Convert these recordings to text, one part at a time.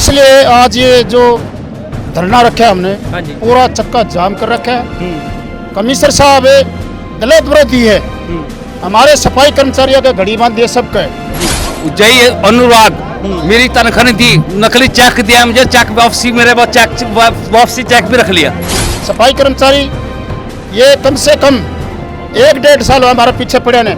इसलिए आज ये जो धरना रखा है हमने, हाँ जी। पूरा चक्का जाम कर रखा है। कमिश्नर साहब दलित विरोधी है, हमारे सफाई कर्मचारियों का घड़ी बांध दिया सबका है। जय अनुराग, मेरी तनख्वाह नहीं दी, नकली चेक दिया मुझे, चेक वापसी मेरे पास चेक वापसी चेक भी रख लिया। सफाई कर्मचारी ये कम से कम 1-1.5 साल हमारे पीछे पड़े ने,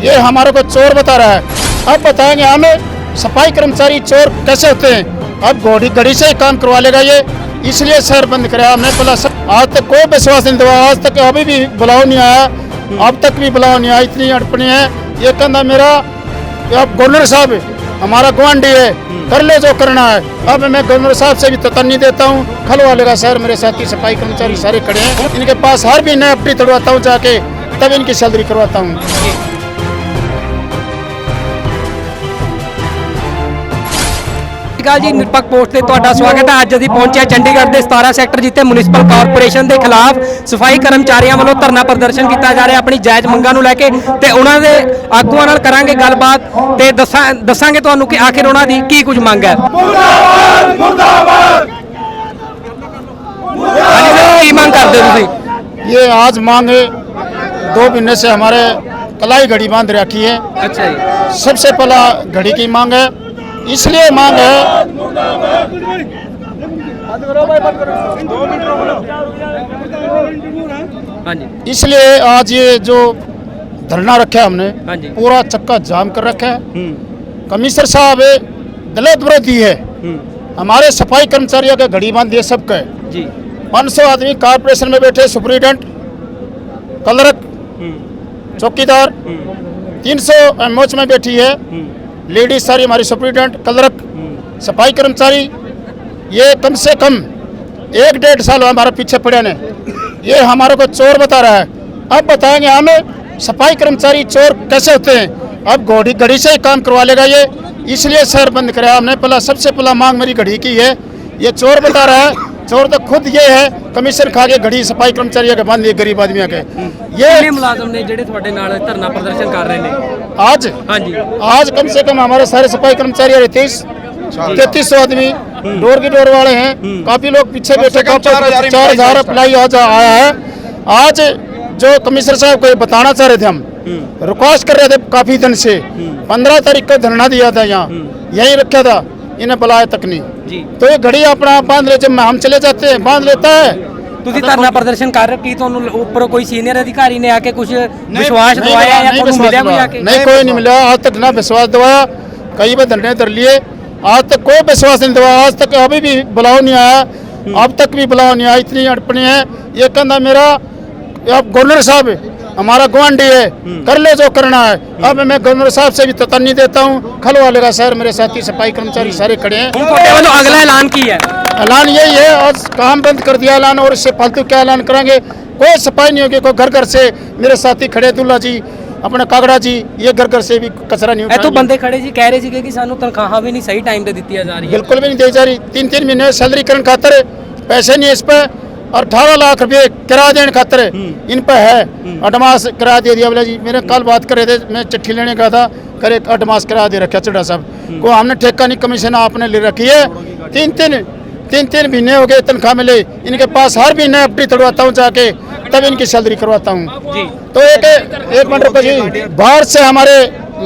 ये हमारे को चोर बता रहा है। अब बताएंगे हमें सफाई कर्मचारी चोर कैसे होते हैं। अब घड़ी से ही काम करवा लेगा ये, इसलिए शहर बंद कराया हमने। पहला आज तक कोई विश्वास नहीं दिया, आज तक अभी भी बुलाव नहीं आया, अब तक भी बुलाव नहीं आया। इतनी अड़पनी है। ये कहना मेरा अब गवर्नर साहब हमारा गुआंढी है, कर ले जो करना है। अब मैं गवर्नर साहब से भी ततन्नी देता हूँ, खलवा लेगा शहर। मेरे साथी सफाई कर्मचारी सारे खड़े हैं, इनके पास हर भी नया अपनी तोड़वाता हूँ जाके, तब इनकी सैलरी करवाता हूँ। जी निरपक्ष पोस्ट ਤੇ ਤੁਹਾਡਾ ਸਵਾਗਤ ਹੈ। ਅੱਜ ਅਸੀਂ ਪਹੁੰਚੇ ਚੰਡੀਗੜ੍ਹ ਦੇ 17 ਸੈਕਟਰ ਜਿੱਥੇ ਮਿਊਨਿਸਪਲ ਕਾਰਪੋਰੇਸ਼ਨ ਦੇ ਖਿਲਾਫ ਸਫਾਈ ਕਰਮਚਾਰੀਆਂ ਵੱਲੋਂ ਧਰਨਾ ਪ੍ਰਦਰਸ਼ਨ ਕੀਤਾ ਜਾ ਰਿਹਾ ਆਪਣੀ ਜਾਇਜ਼ ਮੰਗਾਂ ਨੂੰ ਲੈ ਕੇ, ਤੇ ਉਹਨਾਂ ਦੇ ਆਗੂਆਂ ਨਾਲ ਕਰਾਂਗੇ ਗੱਲਬਾਤ ਤੇ ਦੱਸਾਂਗੇ ਤੁਹਾਨੂੰ ਕਿ ਆਖਿਰ ਉਹਨਾਂ ਦੀ ਕੀ ਕੁਝ ਮੰਗ ਹੈ। ਮੁਰਦਾਬਾਦ ਮੁਰਦਾਬਾਦ। ਹਾਂਜੀ ਸਰ, ਕੀ ਮੰਗ ਕਰਦੇ ਹੋ ਤੁਸੀਂ? ये आज मांग 2 महीने से हमारे कलाई घड़ी बांध रखी है। अच्छा जी। सबसे पहला घड़ी की मांग है, इसलिए मांग है हाँ जी। इसलिए आज ये जो धरना रखा है हमने, हाँ जी। पूरा चक्का जाम कर रखा है। कमिश्नर साहब दलित विरोधी है, हमारे सफाई कर्मचारियों का घड़ी बांध दिया सबका है जी। 500 आदमी कारपोरेशन में बैठे, सुपरिटेंडेंट, क्लर्क, चौकीदार, 300 एमओच में बैठी है लेडीज सारी हमारी सुपरिटेंडेंट, क्लर्क, सफाई कर्मचारी। ये कम से कम 1-1.5 साल हमारे पीछे पड़े ने, ये हमारे को चोर बता रहा है। अब बताएंगे हमें सफाई कर्मचारी चोर कैसे होते हैं। अब घड़ी से ही काम करवा लेगा ये, इसलिए शहर बंद कराया हमने। पहला सबसे पहला मांग मेरी घड़ी की है। ये चोर बता रहा है, चोर तो खुद ये है, कमीशन खा के घड़ी सफाई कर्मचारियों के बांध दिए गरीब आदमियों के। ये मुलाजम ने ਜਿਹੜੇ ਤੁਹਾਡੇ ਨਾਲ ਧਰਨਾ ਪ੍ਰਦਰਸ਼ਨ ਕਰ ਰਹੇ ਨੇ आज हाँ जी। आज कम से कम हमारे सारे सफाई कर्मचारी 3300 आदमी डोर की डोर वाले हैं। काफी लोग पीछे बैठे, 4000 अप्लाई आज आया है। आज जो कमिश्नर साहब को बताना चाह रहे थे, हम रिक्वेस्ट कर रहे थे काफी दिन से। 15 तारीख को धरना दिया था, यहाँ यही रखा था, इन्हें बुलाया तक नहीं जी। तो ये घड़ी अपना बांध ले, जब हम चले जाते हैं बांध लेता है। ਤੁਸੀਂ ਧਰਨਾ ਪ੍ਰਦਰਸ਼ਨ ਕਰ ਰਹੇ ਹੋ, ਕੀ ਤੁਹਾਨੂੰ ਉੱਪਰ ਕੋਈ ਸੀਨੀਅਰ ਅਧਿਕਾਰੀ ਨੇ ਆ ਕੇ ਕੁਝ ਵਿਸ਼ਵਾਸ ਦਿਵਾਇਆ ਜਾਂ ਤੁਹਾਨੂੰ ਮਿਲਿਆ ਕੋਈ आ के? नहीं, कोई नहीं मिला आज तक, ना विश्वास दिवाया। कई बार धरने धर लिए, आज तक कोई विश्वास नहीं दिवाया। आज तक अभी भी बुलाव नहीं आया, अब तक भी बुलाव नहीं आया। इतनी अड़पनी है। ये कहना मेरा अब गवर्नर साहब हमारा गुआंढी है, कर ले जो करना है। अब मैं गवर्नर साहब से भी ततन्नी देता हूँ, खलवा लेगा शहर। मेरे साथी सफाई कर्मचारी सारे खड़े हैं। ਤੁਹਾਡੇ ਵੱਲੋਂ अगला ऐलान की है? ऐलान यही है, आज काम बंद कर दिया ऐलान, और इससे फालतू क्या ऐलान करेंगे। कोई सफाई नहीं होगी, कोई घर घर से मेरे साथी खड़े, दुल्ला जी, अपने कागड़ा जी, ये घर घर से भी कचरा नहीं ਇਹ ਤੋਂ ਬੰਦੇ ਖੜੇ ਸੀ ਕਹਿ ਰਹੇ ਸੀ ਕਿ ਸਾਨੂੰ ਤਨਖਾਹਾਂ भी नहीं सही टाइम पे ਦਿੱਤੀਆਂ जा रही है। बिल्कुल भी नहीं दी जा रही। 3-3 महीने सैलरी करने खातर पैसे नहीं है इस पर, और 18 लाख रुपये किराया देने खातर इन पर है। एडवांस किराया दे दिया। बोले जी, मेरे कल बात कर रहे थे, मैं चिट्ठी लेने गया था, करे एडवांस किराया दे रखा चढ़ा साहब को। हमने ठेका नहीं, कमीशन आपने ले रखी है। 3-3 महीने हो गए तनख्वाह मिले, इनके पास हर महीने अपनी तोड़वाता हूँ जाके, तब इनकी सैलरी करवाता हूँ जी। तो एक मिनट रुको जी, बाहर से हमारे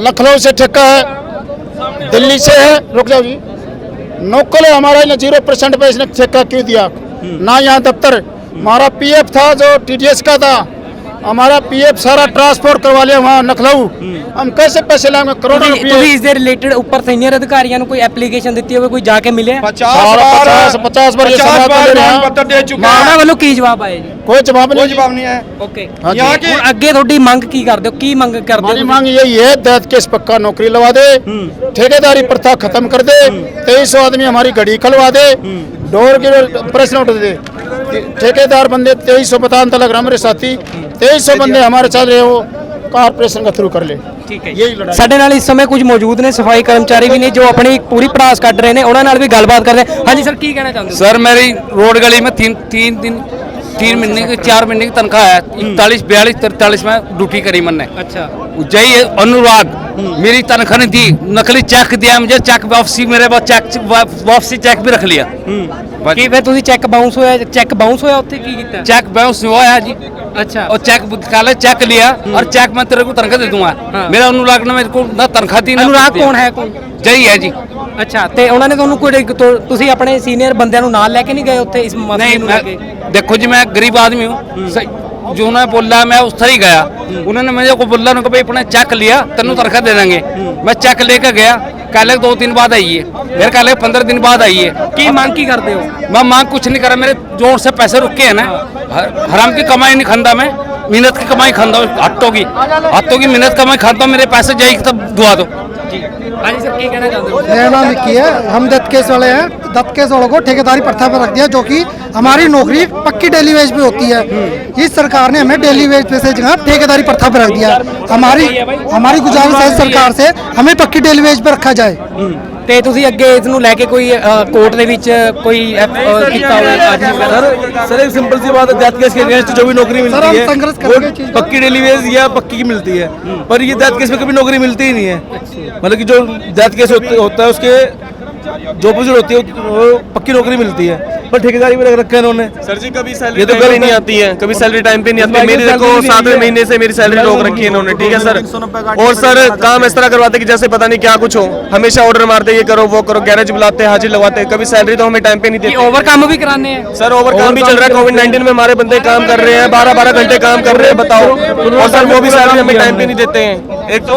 लखनऊ से ठेका है, दिल्ली से है, रुक जाओ जी, नौकल है हमारा, 0% पे इसने ठेका क्यों दिया? ना यहाँ दफ्तर, हमारा पीएफ था जो टीडीएस का था, हमारा पीएफ सारा ट्रांसपोर्ट करवा लिया वहाँ लखनऊ। हम कैसे पैसे लाएंगे? करोड़ों रुपए। ਤੁਸੀਂ ਇਸ ਦੇ ਰਿਲੇਟਡ ਉੱਪਰ ਸੀਨੀਅਰ ਅਧਿਕਾਰੀਆਂ ਨੂੰ ਕੋਈ ਐਪਲੀਕੇਸ਼ਨ ਦਿੱਤੀ ਹੋਵੇ, ਕੋਈ ਜਾ ਕੇ ਮਿਲਿਆ? 50 बार ਉਹਨਾਂ ਵੱਲੋਂ ਕੀ ਜਵਾਬ ਆਇਆ ਜੀ? कोई जवाब नहीं, नहीं है। ਓਕੇ, हाँ जी। ਹੁਣ ਅੱਗੇ ਤੁਹਾਡੀ ਮੰਗ ਕੀ ਕਰਦੇ ਹੋ, ਕੀ ਮੰਗ ਕਰਦੇ हमारी ਹੋ? मांग यही है, दैत केस पक्का नौकरी लगा दे, ठेकेदारी प्रथा खत्म कर दे, 2300 आदमी हमारी घड़ी खलवा दे, डोर की प्रश्न उठ दे। ठेकेदार बंदे 2300 बताने लग रहा, मेरे साथी 2300 बंदे हमारे चल रहे हो, कारपोरेशन का थ्रू कर ले। ਠੀਕ ਹੈ यही लड़ाई। ਸਾਡੇ ਨਾਲ ਇਸ ਸਮੇਂ ਕੁਝ ਮੌਜੂਦ ਨੇ ਸਫਾਈ ਕਰਮਚਾਰੀ ਵੀ ਨੇ ਜੋ ਆਪਣੀ ਪੂਰੀ ਪੜਾਸ ਕੱਢ ਰਹੇ ਨੇ, ਉਹਨਾਂ ਨਾਲ ਵੀ ਗੱਲਬਾਤ ਕਰਦੇ ਹਾਂ। ਹਾਂਜੀ ਸਰ, ਕੀ ਕਹਿਣਾ ਚਾਹੁੰਦੇ ਹੋ? सर मेरी रोड गली में 3 महीने की 4 महीने की तनख्वाह है। 41, 42, 43 में ड्यूटी करी मैंने। अच्छा, जय अनुराग मेरी तनख्वाह नहीं दी, नकली चेक दिया मुझे, चेक वापसी मेरे पास चेक वापसी चेक भी रख लिया। ਕੀ ਫਿਰ ਤੁਸੀਂ ਚੈੱਕ ਬਾਉਂਸ ਹੋਇਆ ਉੱਥੇ ਕੀ ਕੀਤਾ? चेक बाउंस हुआ है जी, ਅੱਛਾ और चेक निकाले, चेक लिया और चेक मैं तेरे को तनख्वाह दे दूंगा। मेरा अनुराग ने मेरे को ना तनख्वाह दी ना ਅਨੁਰਾਗ कुछ दिया। ਕੌਣ ਹੈ ਕੌਣ? जय है जी। ਅੱਛਾ ਤੇ ਉਹਨਾਂ ਨੇ ਤੁਹਾਨੂੰ ਕੋਈ ਤੁਸੀਂ ਆਪਣੇ ਸੀਨੀਅਰ ਬੰਦਿਆਂ ਨੂੰ ਨਾਲ ਲੈ ਕੇ ਨਹੀਂ ਗਏ ਉੱਥੇ ਇਸ ਮਸਲੇ नहीं ਨੂੰ ਲੈ ਕੇ? देखो जी, मैं गरीब आदमी हूँ, जो उन्होंने बोला मैं उस तरह ही गया। उन्होंने मुझे को बोला उन्होंने भाई अपने चेक लिया तेनों तनख्वाह दे देंगे। मैं चेक लेकर गया, कल 2 दिन बाद आई है, फिर कल 15 दिन बाद आई है। ਕੀ ਮੰਗ ਕੀ ਕਰਦੇ ਹੋ? मैं मांग कुछ नहीं करा, मेरे जोर से पैसे रुके हैं ना, हराम की कमाई नहीं खांदा मैं, मेहनत की कमाई खांदा हूँ, हाथों की मेहनत कमाई खाता हूँ। मेरे पैसे जाए तब दुआ दो। ਹਾਂਜੀ ਸਰ ਕੀ ਕਹਿਣਾ ਚਾਹੁੰਦੇ ਹੋ? मेरा नाम विक्की है, हम दत्त केस वाले हैं। दत्त केस वालों को ठेकेदारी प्रथा पर रख दिया, जो कि हमारी नौकरी पक्की डेली वेज पे होती है। इस सरकार ने हमें डेली वेज पे से जगह ठेकेदारी प्रथा पर रख दिया। हमारी गुजारिश है सरकार से, हमें पक्की डेली वेज पे रखा जाए। ਤੇ ਤੁਸੀਂ ਅੱਗੇ ਇਸ ਨੂੰ ਲੈ ਕੇ ਕੋਈ ਕੋਰਟ ਦੇ ਵਿੱਚ ਕੋਈ ਕੀਤਾ ਹੋਵੇ ਅੱਜ सर एक सिंपल सी बात है, डेथ केस के अगेंस्ट जो भी नौकरी सर, हम मिलती है संघर्ष वो करेंगे इस चीज़ का। पक्की डेली वेज या पक्की की मिलती है, पर ये डेथ केस में कभी नौकरी मिलती ही नहीं है। मतलब कि जो डेथ केस होता है उसके जो अपोजिट होती है वो पक्की नौकरी मिलती है, पर ठेकेदारी में रख रखा है इन्होंने। सर जी कभी ये सैलरी तो टाइम पे गलत नहीं है। आती है, कभी सैलरी टाइम पे नहीं आती है। इसमें मेरी देखो सैलरी नहीं 7वें है। महीने से मेरी सैलरी रोक रखी है इन्होंने, ठीक है सर। और सर काम इस तरह करवाते कि जैसे पता नहीं क्या कुछ हो, हमेशा ऑर्डर मारते ये करो वो करो, गैरेज बुलाते हाजिर लगवाते, कभी सैलरी तो हमें टाइम पे नहीं ਕੀ देते। ਓਵਰ ਕੰਮ ਵੀ ਕਰਾਉਂਦੇ ਆ? सर ओवर काम भी चल रहा है, कोविड-19 में हमारे बंदे काम कर रहे हैं, 12-12 घंटे काम कर रहे हैं, बताओ। और सर वो भी सैलरी हमें टाइम पे नहीं देते हैं। एक तो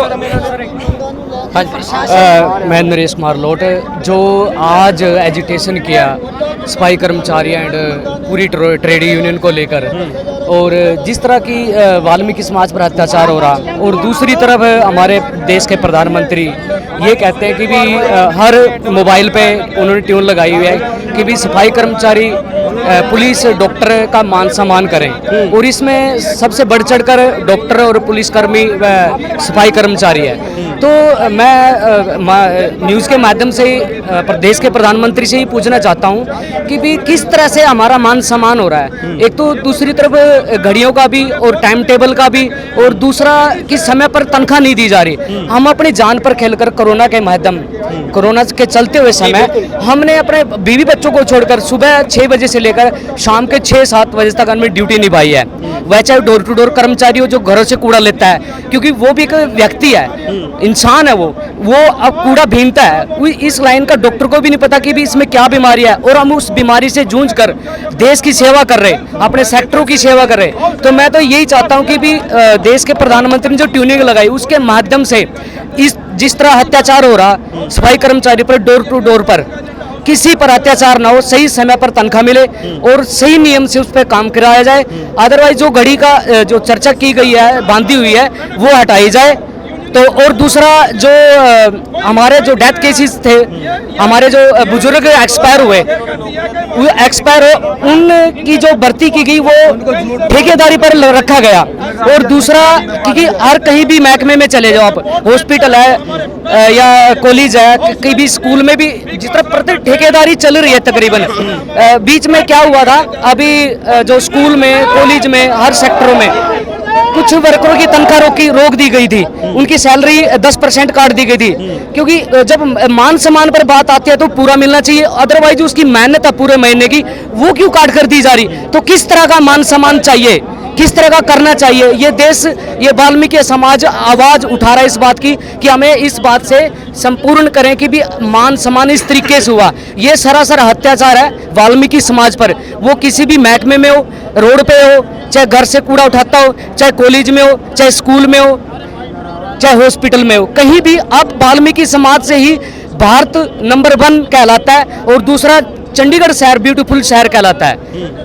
मैं नरेश कुमार लोट, जो आज एजिटेशन किया सफाई कर्मचारी एंड पूरी ट्रेड यूनियन को लेकर, और जिस तरह की वाल्मीकि समाज पर अत्याचार हो रहा, और दूसरी तरफ हमारे देश के प्रधानमंत्री ये कहते हैं कि भी हर मोबाइल पे उन्होंने ट्यून लगाई हुई है कि भी सफाई कर्मचारी पुलिस डॉक्टर का मान सम्मान करें, और इसमें सबसे बढ़ चढ़कर डॉक्टर और पुलिसकर्मी व सफाई कर्मचारी है। तो मैं न्यूज़ के माध्यम से प्रदेश के प्रधानमंत्री से ही पूछना चाहता हूं कि भी किस तरह से हमारा मान सम्मान हो रहा है। एक तो दूसरी तरफ घड़ियों का भी और टाइम टेबल का भी, और दूसरा कि समय पर तनख्वाह नहीं दी जा रही। हम अपनी जान पर खेलकर कोरोना के माध्यम, कोरोना के चलते हुए समय हमने अपने बीवी बच्चों को छोड़कर सुबह 6 बजे से लेकर शाम के 6-7 बजे तक हमने ड्यूटी निभाई है। वह चाहे डोर टू डोर कर्मचारी हो जो घरों से कूड़ा लेता है, क्योंकि वो भी एक व्यक्ति है, इंसान है, वो अब कूड़ा भीनता है। इस लाइन का डॉक्टर को भी नहीं पता कि भी इसमें क्या बीमारी है, और हम उस बीमारी से जूझ कर देश की सेवा कर रहे, अपने सेक्टरों की सेवा कर रहे। तो मैं तो यही चाहता हूं कि भी देश के प्रधानमंत्री ने जो ट्यूनिंग लगाई उसके माध्यम से जिस तरह अत्याचार हो रहा सफाई कर्मचारी पर, डोर टू डोर पर किसी पर अत्याचार ना हो, सही समय पर तनख्वाह मिले और सही नियम से उस पर काम कराया जाए। अदरवाइज जो घड़ी का जो चर्चा की गई है, बांधी हुई है, वो हटाई जाए। तो और दूसरा जो हमारे जो डेथ केसेस थे, हमारे जो बुजुर्ग एक्सपायर हुए, वो एक्सपायर हो उनकी जो भर्ती की गई वो ठेकेदारी पर रखा गया। और दूसरा क्योंकि हर कहीं भी महकमे में चले जाओ आप, हॉस्पिटल है या कॉलेज है, कहीं भी स्कूल में भी जिस तरह प्रति ठेकेदारी चल रही है तकरीबन। बीच में क्या हुआ था, अभी जो स्कूल में कॉलेज में हर सेक्टरों में कुछ वर्करों की तनख्वाह रोक दी गई थी, उनकी सैलरी 10% काट दी गई थी, क्योंकि जब मान सम्मान पर बात आती है तो पूरा मिलना चाहिए। अदरवाइज उसकी मेहनत है पूरे महीने की, वो क्यों काट कर दी जा रही? तो किस तरह का मान सम्मान चाहिए, किस तरह का करना चाहिए? ये देश, ये वाल्मीकि समाज आवाज उठा रहा है इस बात की कि हमें इस बात से संपूर्ण करें कि भी मान सम्मान इस तरीके से हुआ। ये सरासर अत्याचार है वाल्मीकि समाज पर, वो किसी भी महकमे में हो, रोड पे हो, चाहे घर से कूड़ा उठाता हो, चाहे कॉलेज में हो, चाहे स्कूल में हो, चाहे हॉस्पिटल में हो, कहीं भी अब वाल्मीकि समाज से ही भारत नंबर 1 कहलाता है, और दूसरा चंडीगढ़ शहर ब्यूटीफुल शहर कहलाता है।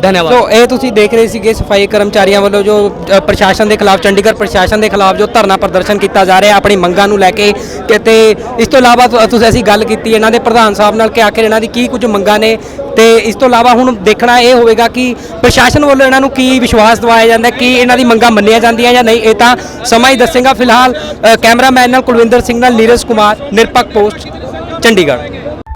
धन्यवाद। तो ਇਹ ਤੁਸੀਂ ਦੇਖ ਰਹੇ ਸੀਗੇ ਸਫਾਈ ਕਰਮਚਾਰੀਆਂ ਵੱਲੋਂ ਜੋ ਪ੍ਰਸ਼ਾਸਨ ਦੇ ਖਿਲਾਫ, ਚੰਡੀਗੜ੍ਹ ਪ੍ਰਸ਼ਾਸਨ ਦੇ ਖਿਲਾਫ ਜੋ ਧਰਨਾ ਪ੍ਰਦਰਸ਼ਨ ਕੀਤਾ ਜਾ ਰਿਹਾ ਆਪਣੀ ਮੰਗਾਂ ਨੂੰ ਲੈ ਕੇ। ਤੇ ਇਸ ਤੋਂ ਇਲਾਵਾ ਤੁਸੀਂ ਅਸੀਂ ਗੱਲ ਕੀਤੀ ਇਹਨਾਂ ਦੇ ਪ੍ਰਧਾਨ ਸਾਹਿਬ ਨਾਲ ਕਿ ਆਖਿਰ ਇਹਨਾਂ ਦੀ ਕੀ ਕੁਝ ਮੰਗਾਂ ਨੇ, ਤੇ ਇਸ ਤੋਂ ਇਲਾਵਾ ਹੁਣ ਦੇਖਣਾ ਇਹ ਹੋਵੇਗਾ ਕਿ ਪ੍ਰਸ਼ਾਸਨ ਵੱਲੋਂ ਇਹਨਾਂ ਨੂੰ ਕੀ ਵਿਸ਼ਵਾਸ ਦਿਵਾਇਆ ਜਾਂਦਾ, ਕਿ ਇਹਨਾਂ ਦੀ ਮੰਗਾਂ ਮੰਨੀਆਂ ਜਾਂਦੀਆਂ ਜਾਂ ਨਹੀਂ, ਇਹ ਤਾਂ ਸਮਾਂ ਹੀ ਦੱਸੇਗਾ। ਫਿਲਹਾਲ ਕੈਮਰਾਮੈਨ ਨਾਲ ਕੁਲਵਿੰਦਰ ਸਿੰਘ ਨਾਲ ਨੀਰਜ ਕੁਮਾਰ, ਨਿਰਪੱਖ ਪੋਸਟ, ਚੰਡੀਗੜ੍ਹ।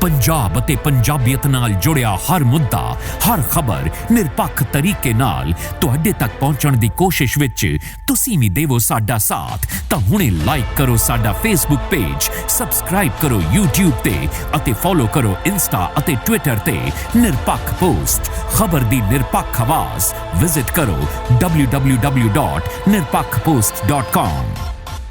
पंजाब ਅਤੇ ਪੰਜਾਬੀਅਤ ਨਾਲ ਜੁੜਿਆ ਹਰ ਮੁੱਦਾ, ਹਰ ਖਬਰ ਨਿਰਪੱਖ ਤਰੀਕੇ ਨਾਲ ਤੁਹਾਡੇ ਤੱਕ ਪਹੁੰਚਣ ਦੀ ਕੋਸ਼ਿਸ਼ ਵਿੱਚ ਤੁਸੀਂ ਵੀ ਦੇਵੋ ਸਾਡਾ ਸਾਥ। ਤਾਂ ਹੁਣੇ ਲਾਈਕ ਕਰੋ ਸਾਡਾ ਫੇਸਬੁੱਕ ਪੇਜ, ਸਬਸਕ੍ਰਾਈਬ ਕਰੋ YouTube ਤੇ ਅਤੇ ਫੋਲੋ ਕਰੋ ਇੰਸਟਾ ਅਤੇ ਟਵਿੱਟਰ ਤੇ ਨਿਰਪੱਖ ਪੋਸਟ, ਖਬਰ ਦੀ ਨਿਰਪੱਖ ਆਵਾਜ਼। ਵਿਜ਼ਿਟ ਕਰੋ www.nirpakhpost.com।